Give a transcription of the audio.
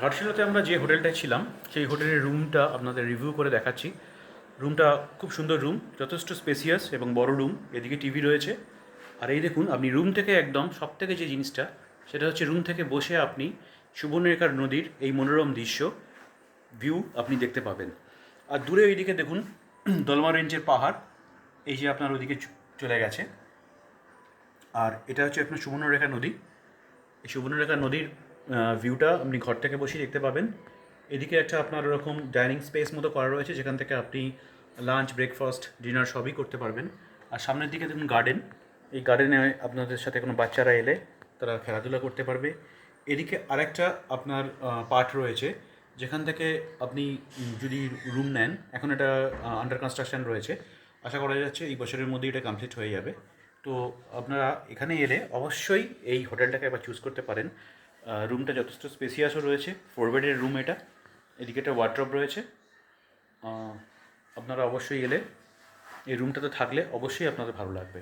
ঘাটশিলাতে আমরা যে হোটেলটায় ছিলাম সেই হোটেলের রুমটা আপনাদের রিভিউ করে দেখাচ্ছি। রুমটা খুব সুন্দর রুম, যথেষ্ট স্পেসিয়াস এবং বড় রুম। এদিকে টিভি রয়েছে। আর এই দেখুন, আপনি রুম থেকে একদম সবথেকে যে জিনিসটা, সেটা হচ্ছে রুম থেকে বসে আপনি সুবর্ণরেখার নদীর এই মনোরম দৃশ্য ভিউ আপনি দেখতে পাবেন। আর দূরে ওইদিকে দেখুন দলমা রেঞ্জের পাহাড়, এই যে আপনার ওইদিকে চলে গেছে। আর এটা হচ্ছে আপনার সুবর্ণরেখা নদী। এই সুবর্ণরেখা নদীর ভিউটা আপনি ঘর থেকে বসেই দেখতে পাবেন। এদিকে একটা আপনার ওরকম ডাইনিং স্পেস মতো করা রয়েছে, যেখান থেকে আপনি লাঞ্চ, ব্রেকফাস্ট, ডিনার সবই করতে পারবেন। আর সামনের দিকে দেখুন গার্ডেন। এই গার্ডেনে আপনাদের সাথে কোনো বাচ্চারা এলে তারা খেলাধুলা করতে পারবে। এদিকে আরেকটা আপনার পার্ট রয়েছে, যেখান থেকে আপনি যদি রুম নেন, এখন এটা আন্ডার কনস্ট্রাকশন রয়েছে। আশা করা যাচ্ছে এই বছরের মধ্যেই এটা কমপ্লিট হয়ে যাবে। তো আপনারা এখানে এলে অবশ্যই এই হোটেলটাকে একবার চুজ করতে পারেন। রুমটা যথেষ্ট স্পেসিয়াসও রয়েছে, 4 বেডের রুম এটা। এদিকে একটা ওয়ার্ড্রপ রয়েছে। আপনারা অবশ্যই এলে এই রুমটাতে থাকলে অবশ্যই আপনাদের ভালো লাগবে।